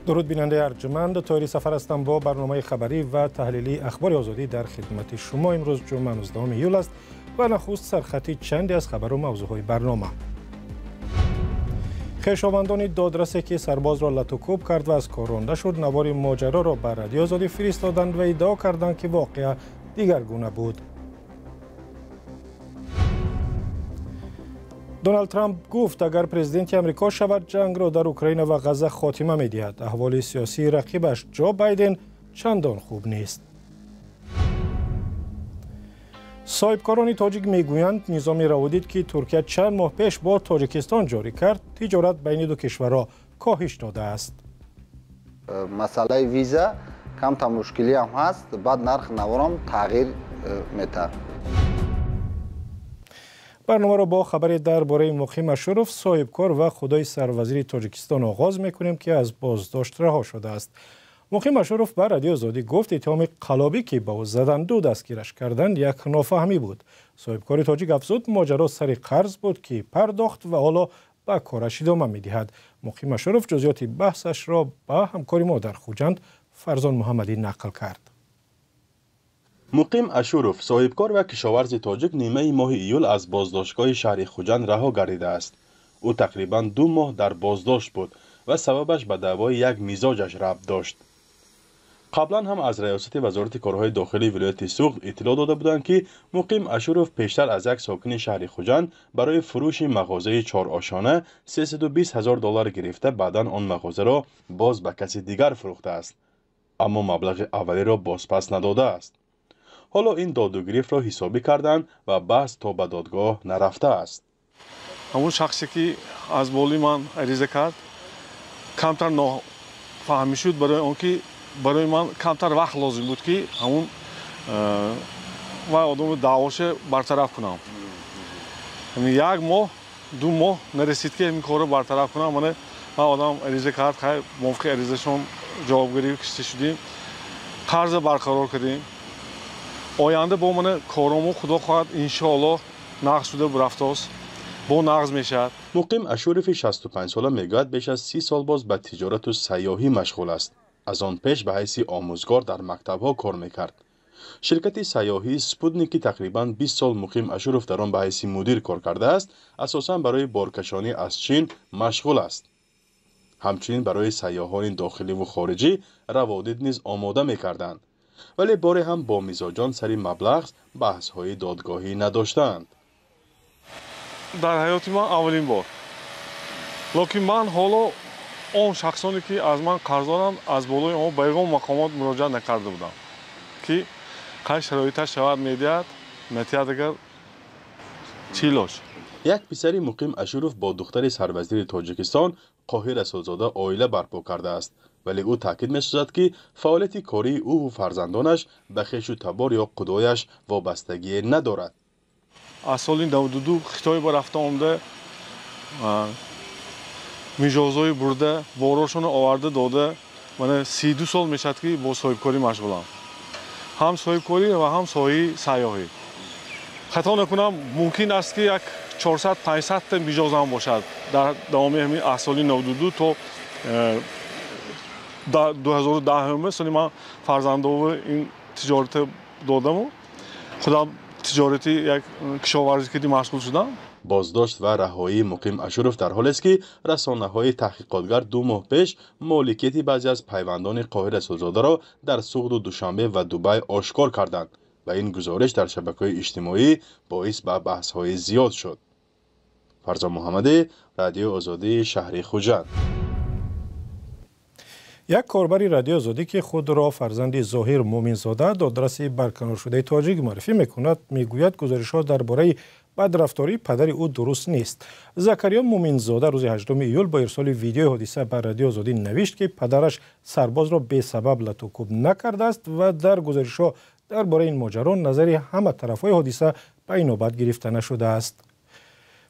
درود بیننده ارجمند، طاهری سفر هستم با برنامه خبری و تحلیلی اخبار آزادی در خدمت شما. امروز جمعه 19 ایول است و نخست سرخطی چندی از خبر و موضوعهای برنامه. خویشاوندان دادرسی که سرباز را لطوکوب کرد و از کار رانده شد، نوار ماجرا را بر رادیو آزادی فرستادند و ادعا کردند که واقعه دیگرگونه بود. دونالد ترامپ گفت اگر پرزیدنت امریکا شود جنگ را در اوکراین و غزه خاتمه می‌دهد. احوال سیاسی رقیبش جو بایدن چندان خوب نیست. صاحبکاران تاجیک میگویند نظام روابط که ترکیه چند ماه پیش با تاجیکستان جاری کرد، تجارت بین دو کشورها کاهش داده است. مسئله ویزا کم تا مشکلی هم هست، بعد نرخ نوارم تغییر می‌ده. برنامه را با خبری درباره مقیم اشرف، صاحبکار و خدای سروزیر تاجیکستان آغاز می‌کنیم که از بازداشت رها شده است. مقیم اشرف بر رادیو آزادی گفت اتهام قلابی که به او زدند و دستگیرش کردند یک نافهمی بود. صاحبکار تاجیک افزود ماجرا سر قرض بود که پرداخت و حالا به کارش ادامه می‌دهد. مقیم اشرف جزئیات بحثش را با همکار ما در خوجند فرزان محمدی نقل کرد. مقیم اشرف، صاحبکار و کشاورز تاجیک، نیمه ماه ایول از بازداشتگاه شهر خوجند رها گردیده است. او تقریباً 2 ماه در بازداشت بود و سببش به دعوای یک میزاجش ربط داشت. قبلا هم از ریاست وزارت کارهای داخلی ولایت سوغد اطلاع داده بودند که مقیم اشرف پیشتر از یک ساکن شهر خوجند برای فروش مغازه 4 آشانه $320,000 گرفته، بعدا آن مغازه را باز به کسی دیگر فروخته است، اما مبلغ اولی را بازپس نداده است. حالا این داد و گریفت را حسابی کردند و بحث تا به دادگاه نرفته است. همون شخصی که از بالی من عریضه کرد کمتر نافهمی شد، برای اون که برای من کمتر وقت لازم بود که همون و آدم دعواش برطرف کنم. یعنی 1 ماه 2 ماه نرسید که این کار رو برطرف کنم. من آدم عریضه کرد، خیر موقع عریضه‌شون جوابگیری کشته شدیم، قرض برقرار کردیم. آینده با من کارامو خدا خواهد انشاءالله نقض شده برفته است، با نقض میشد. مقیم اشرف 65 ساله میگوید بیش از 30 سال باز به تجارت و سیاحی مشغول است. از آن پیش به حیث آموزگار در مکتب‌ها کار میکرد. شرکت سیاحی سپودنیکی تقریباً 20 سال مقیم اشرف در آن به حیث مدیر کار کرده است. اساساً برای بارکشانی از چین مشغول است. همچنین برای سیاحان داخلی و خارجی روادید نیز آماده میکردند. ولی باری هم با میزاجان سری مبلغ بحث‌های دادگاهی نداشتند. در حیات من اولین بار، لیکن من حالا اون شخصانی که از من قرض دارند از بالای اون به یگان مقامات مراجعه نکرده بودم که قای شرایطش شود میدهد نتیجه اگر چی لاش. یک پسری مقیم اشرف با دختر سروزیر تاجیکستان قاهر اسدزاده عائله برپا کرده است، ولی او تاکید می‌سازد که فعالیت کاری او و فرزندانش به خویش و تبار یا خدایش وابستگی ندارد. از سال 92 خطای با رفته آمده، میجازهای برده، باراشون آورده داده. من 32 سال میشد که با صاحبکاری مشغولم، هم صاحبکاری و هم سیاحی. خطا نکنم ممکن است که یک 400-500 تا میجاز هم باشد در دوام همین از سال 92 تا 2010 سال من فرزنده و این تجارت دادم و خودم تجارتی یک کشاورزی که مشغول شدم. بازداشت و رهایی مقیم اشرف در حالی است که رسانه‌های تحقیقاتگر 2 ماه پیش مالکیت بعضی از پیوندان قاهر اسدزاده را در سوغد و دوشنبه و دبی آشکار کردند و این گزارش در شبکه‌های اجتماعی باعث به بحث‌های زیاد شد. فرزان محمدی، رادیو آزادی شهر خوجند. یک کاربر رادیو آزادی که خود را فرزند ظاهر مومنزاده دادرس برکنار شده تاجیک معرفی میکند، میگوید گزارش‌ها درباره بدرفتاری پدر او درست نیست. زکریا مومنزاده روز 8 ایول با ارسال ویدیو حادثه بر رادیو آزادی نوشت که پدرش سرباز را به سبب لطوکوب نکرده است و در گزارش‌ها درباره این ماجرا نظر همه طرف‌های حادثه به این نوبت گرفته نشده است.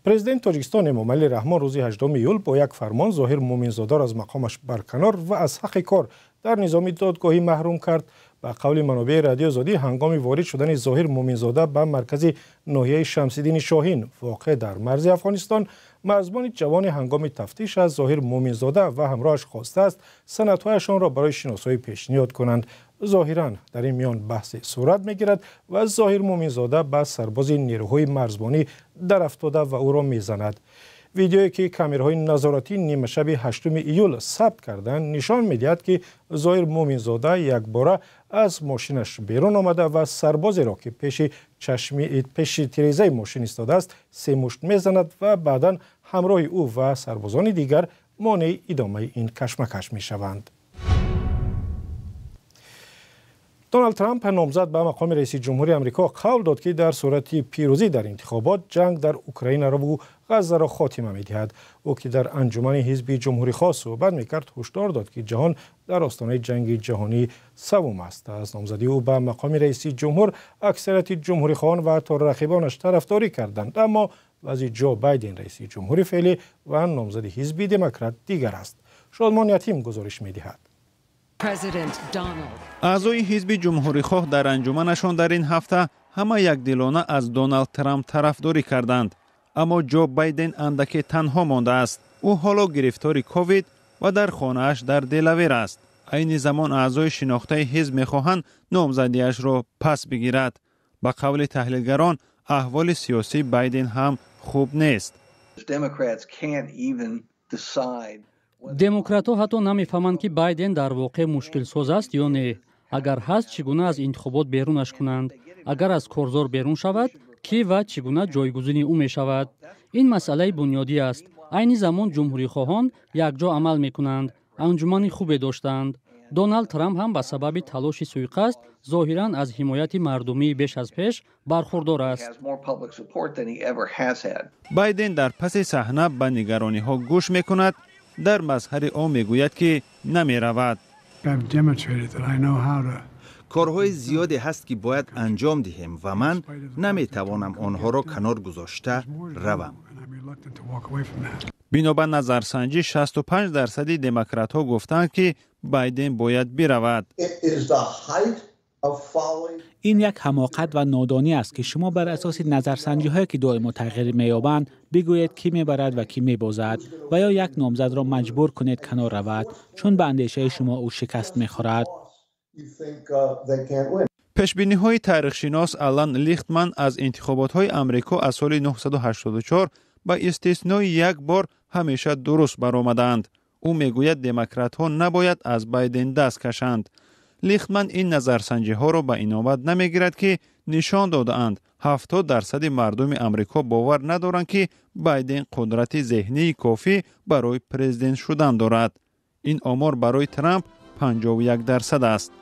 پرزیدنت تاجیکستان امامعلی رحمان روز 18 ایول با یک فرمان ظاهر مومنزاده را از مقامش برکنار و از حق کار در نظام دادگاهی محروم کرد. به قول منابع رادیو آزادی هنگام وارد شدن ظاهر مومنزاده به مرکز ناحیه شمس‌الدین شاهین واقع در مرز افغانستان، مرزبان جوان هنگام تفتیش از ظاهر مومنزاده و همراهش خواسته است سندهایشان را برای شناسایی پیشنهاد کنند. ظاهراً در این میان بحث صورت میگیرد و ظاهر مومنزاده به سرباز نیروهای مرزبانی در افتاده و او را میزند. ویدیویی که کامراهای نظارتی نیمه شب 8 ایول ثبت کردند نشان میدهد که ظاهر مومنزاده یک باره از ماشینش بیرون آمده و سربازی را که پیش تیریزه ماشین ایستاده است 3 مشت میزند و بعدا همراه او و سربازان دیگر مانع ادامه این کشمکش میشوند. دونالد ترامپ نامزد به مقام رئیس جمهوری آمریکا قول داد که در صورت پیروزی در انتخابات جنگ در اوکراین را و غزه را خاتمه می‌دهد. او که در انجمن حزب جمهوری خواه صحبت می‌کرد هشدار داد که جهان در آستانه جنگ جهانی سوم است. از نامزدی او به مقام رئیس جمهور اکثریت جمهوری خواهان و حتی رقیبانش طرفداری کردند، اما وضع جو بایدن رئیس جمهوری فعلی و نامزد حزب دموکرات دیگر است. شادمان یتیم گزارش می‌دهد. اعضای حزب جمهوری خواه در انجمنشان در این هفته همه یک دلانه از دونالد ترامپ طرفداری کردند، اما جو بایدن اندکی تنها مانده است. او حالا گرفتار کووید و در خانه‌اش در دلاویر است. عین زمان اعضای شناخته حزب می‌خواهند نامزدیش را پس بگیرد. با قول تحلیلگران احوال سیاسی بایدن هم خوب نیست. دموکرات‌ها حتی نمی‌فهمند که بایدن در واقع مشکل ساز است یا نه. اگر هست چگونه از انتخابات بیرونش کنند؟ اگر از کارزار بیرون شود کی و چگونه جایگزین او می شود؟ این مسئله بنیادی است. عین زمان جمهوری خواهان یک جا عمل می کنند. انجمن خوبی داشتند. دونالد ترامپ هم به سبب تلاش سوءقصد ظاهراً از حمایت مردمی بیش از پیش برخوردار است. بایدن در پس صحنه به نگرانی‌ها گوش می‌کند. در مظهر او میگوید که نمی‌رود. کارهای زیادی هست که باید انجام دهیم و من نمیتوانم آنها را کنار گذاشته روم. بنابر نظرسنجی 65% دموکرات‌ها گفتند که بایدن باید برود. این یک حماقت و نادانی است که شما بر اساس نظرسنجی‌هایی که دائما تغییر می‌یابند بگویید کی میبرد و کی میبازد و یا یک نامزد را مجبور کنید کنار رود چون به اندیشه شما او شکست می‌خورد. پیشبینی‌های تاریخ‌شناس آلان لیختمن از انتخابات‌های آمریکا از سال 1984 با استثنای یک بار همیشه درست برآمدند. او میگوید دموکرات‌ها نباید از بایدن دست کشند. لیختمن این نظرسنجی‌ها را به اینابت نمیگیرد که نشان داده‌اند 70% مردم آمریکا باور ندارند که بایدن قدرت ذهنی کافی برای پرزیدنت شدن دارد. این آمار برای ترامپ 51% است.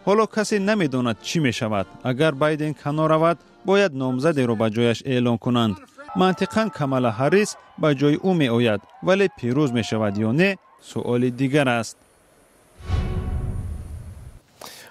حالا کسی نمیداند چی می شود. اگر بایدن کنار رود باید نامزدی را به جایش اعلام کنند. منطقاً کامالا هریس به جای او می آید، ولی پیروز می شود یا نه سؤال دیگر است.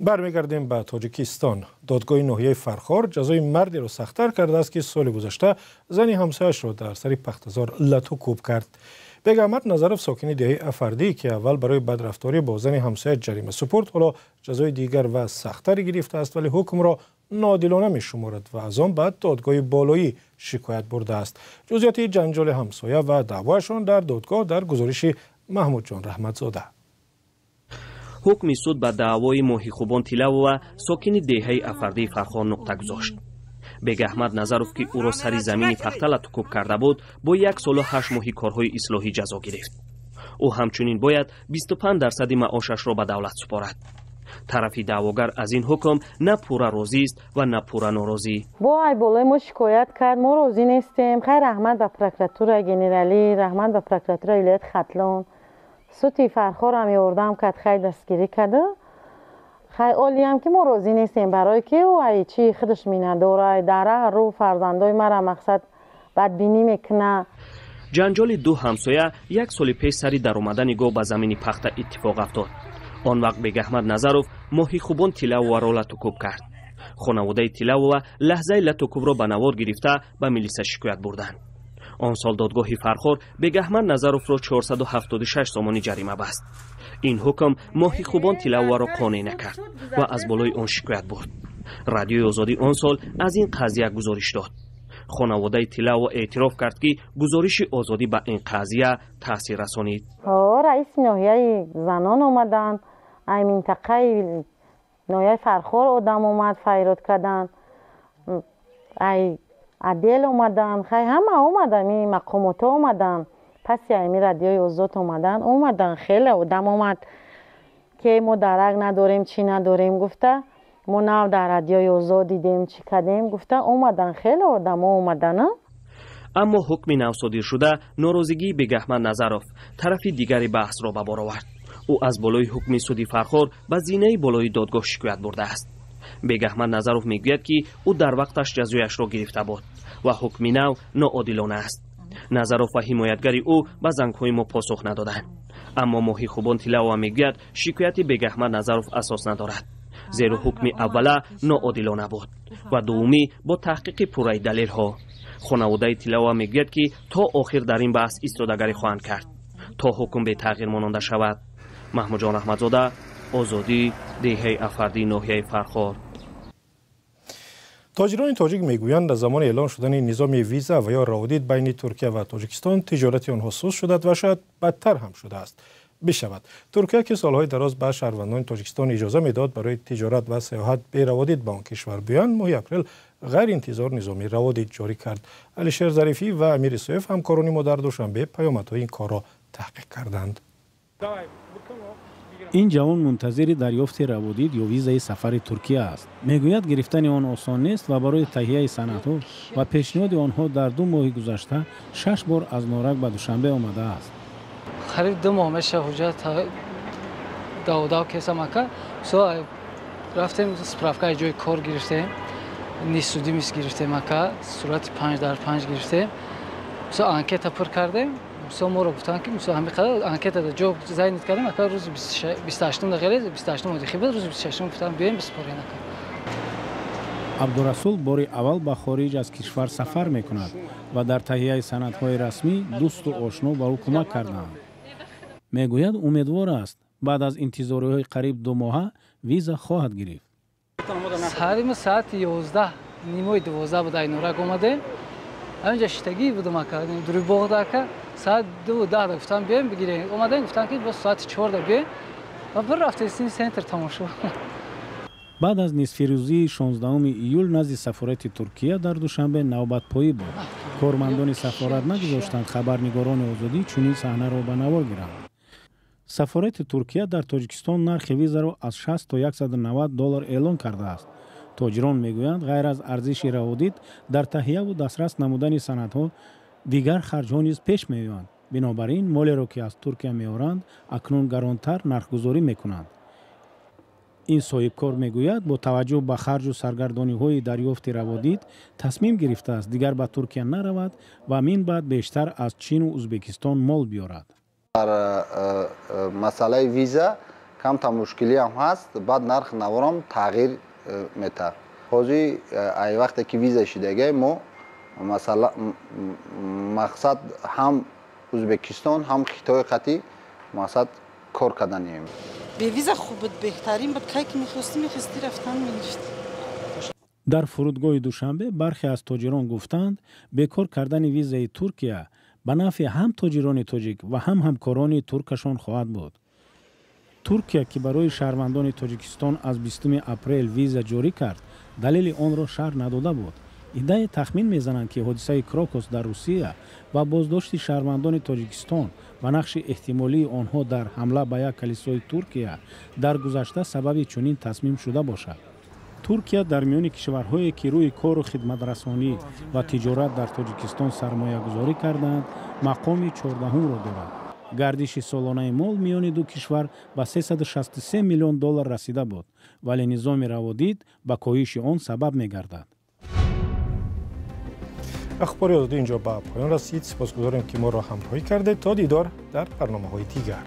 برمیگردیم به تاجیکستان. دادگاه ناحیه فرخار جزای مردی را سخت‌تر کرده است که سال گذشته زنی همسایه‌اش را در سر پختزار لتو کوب کرد. بیگ احمد نظروف ساکن دهه افردی که اول برای بدرفتاری با زن همسایه جریمه سپرد حالا جزای دیگر و سخت‌تری گرفته است، ولی حکم را ناعادلانه می‌شمارد و از آن بعد دادگاه بالایی شکایت برده است. جزئیات جنجال همسایه و دعوایشان در دادگاه در گزارش محمود جان رحمتزاده. حکم سود به دعوای ماهی خوبان تیلو و ساکن دهه افردی فرخار نقطه گذاشت. بیگ احمد نظروف که او را سری زمین پخته لتوکوب کرده بود با 1 سال و 8 ماهی کارهای اصلاحی جزا گرفت. او همچنین باید 25% معاشش را به دولت سپارد. طرف دعواگر از این حکم نه پورا راضی است و نه پورا ناراضی. با ای بالای ما شکایت کرد، ما راضی نیستیم. خیر رحمت به پروکراتور گنرالی، رحمت به پروکراتور ولایت ختلان. سوتی فرخار هم آوردم که خیلی دستگیری کرده. خیلی عالی هم که ما راضی نیستیم برای که او ای چی خودش می نداره دره رو فرزندای مرا مقصد بدبینی میکنه. جنجال دو همسایه 1 سال پیش سری در اومدن گاو به زمین پخته اتفاق افتاد. آن وقت بیگ احمد نظروف ماهی خوبان تیلو را لتوکوب کرد. خانواده تیلو لحظه لتوکوب را به نوار گرفته به میلیس شکایت بردند. آن سال دادگاه فرخار بگهمن نظروف را 476 سامانی جریمه بست. این حکم ماهی خوبان تیلاوه را قانع نکرد و از بالای آن شکایت برد. رادیوی آزادی آن سال از این قضیه گزارش داد. خانواده تیلاوه اعتراف کرد که گزارش آزادی به این قضیه تاثیر رسانید. رئیس ناحیه زنان اومدن، این منطقه ناحیه فرخار آدم اومد فریاد کردن، ای عدل اومدن، خیلی همه اومدن، این مقامات اومدن، پس یعنی رادیوی آزاد اومدن خیلی آدم اومد که ما درک نداریم چی نداریم. گفته ما نه در رادیوی آزاد دیدیم چی کردیم. گفته اومدن خیلی آدم اومدن. اما حکم نو صادر شده ناراضگی بگهمن نظروف طرف دیگری بحث را به بار آورد. او از بالای حکم سودی فرخار به زینه بالای دادگاه شکایت برده است. بگهمن نظروف میگوید که او در وقتش جزایش را گرفته بود و حکم نو ناعادلانه است. نظروف و حمایتگری او به زنگ‌های ما پاسخ ندادند. اما ماهی خوبان تیلاوه میگوید شکایت بگهمن نظروف اساس ندارد، زیرا حکم اوله ناعادلانه بود و دومی با تحقیق پوره دلیل ها. خانواده تیلاوه میگوید که تا آخر در این بحث ایستادگی خواهند کرد تا حکم به تغییر ماننده شود. محمود جان احمدزاده، آزادی، دهه افردی، ناحیه فرخار. تاجران تاجیک میگویند در زمان اعلان شدن نظام ویزا و یا روابط بین ترکیه و تاجیکستان تجارت آنها سست شده و شاید بدتر هم شده است. بشود ترکیه که سالهای دراز به شهروندان تاجیکستان اجازه میداد برای تجارت و سیاحت به روابط با آن کشور بیایند، ماه اپریل غیر انتظار نظام روابط جاری کرد. علیشیر ظریفی و امیر سیف همکاران ما در دوشنبه پیامدهای این کار را تحقیق کردند. این جوان منتظر دریافت روابط یا ویزای سفر ترکیه است. میگوید گرفتن آن آسان نیست و برای تهیه سندها و پیشنهاد آنها در 2 ماه گذشته 6 بار از نارک به دوشنبه آمده است. قریب 2 ماه میشه حجت داودا کیسا مکه سو رفتیم سپرافکای جای کار گرفتیم، نیسودی میس گرفتیم مکه صورت 5 در 5 گرفتیم، سو انکیت پر کردیم. سو ما رو گفتن که مثلا همین قدر انکیت در جو زاین کردیم اکا روز 28 دقیقه 28 مدخی بود، روز 26 گفتم بیایم بسپارین اکا. عبدالرسول باری اول به خارج از کشور سفر میکند و در تهیه سندهای رسمی دوست و آشنا به او کمک کردند. میگوید امیدوار است بعد از انتظارهای قریب 2 ماه ویزا خواهد گرفت. ساعت 11 نیمه 12 بود اینورا اومده. همینجا شتگی بودم اکا دور باغ که ساعت 2:10 گفتم بیایم بگیریم. اومدن گفتن که بس ساعت 4 بیایم و بر رفتیم سنتر تماشا. بعد از نصف روزی 16 ایول نزد سفارت ترکیه در دوشنبه نوبت پایی بود. کارمندان سفارت نگذاشتند خبرنگاران آزادی چنین صحنه را به نوار گیرند. سفارت ترکیه در تاجیکستان نرخ ویزا را از 60 تا 190 دلار اعلان کرده است. تاجران میگویند غیر از ارزش روابط در تهیه و دسترس نمودن سندها دیگر خرج‌ها نیز پیش می‌آیند. بنابراین مالی را که از ترکیه می‌آورند اکنون گرانتر نرخ‌گذاری می‌کنند. این صاحبکار میگوید با توجه به خرج و سرگردانی‌های دریافت روابط تصمیم گرفته است دیگر به ترکیه نرود و همین بعد بیشتر از چین و ازبکستان مال بیارد. در مسئله ویزا کم تا مشکلی هم هست، بعد نرخ نوارم تغییر میده. حاضی ای وقتی که ویزا شدگی ما مثلا مقصد هم ازبکستان هم خطای قطعی مقصد کار کردنیم. به ویزا خوب بود، بهترین بود که میخواستی رفتن میگرفت. در فرودگاه دوشنبه برخی از تاجران گفتند بیکار کردن ویزای ترکیه به نفع هم تاجران تاجیک و هم همکاران ترکشان خواهد بود. ترکیه که برای شهروندان تاجیکستان از 20 اپریل ویزا جاری کرد، دلیل آن را شرح نداده بود. ایده تخمین میزنند که حادثه کراکوس در روسیه و بازداشت شهروندان تاجیکستان و نقش احتمالی آنها در حمله به یک کلیسای ترکیه در گذشته سبب چنین تصمیم شده باشد. ترکیه در میان کشورهایی که روی کار و خدمت رسانی و تجارت در تاجیکستان سرمایه گذاری کردند مقام 14 را دارد. گردش سالانه مال میان دو کشور به 363 میلیون دلار رسیده بود، ولی نظام روابط به کاهش آن سبب میگردد. اخبار آزادی اینجا به پایان رسید. سپاسگزاریم که ما را همراهی کرده. تا دیدار در برنامه‌های دیگر.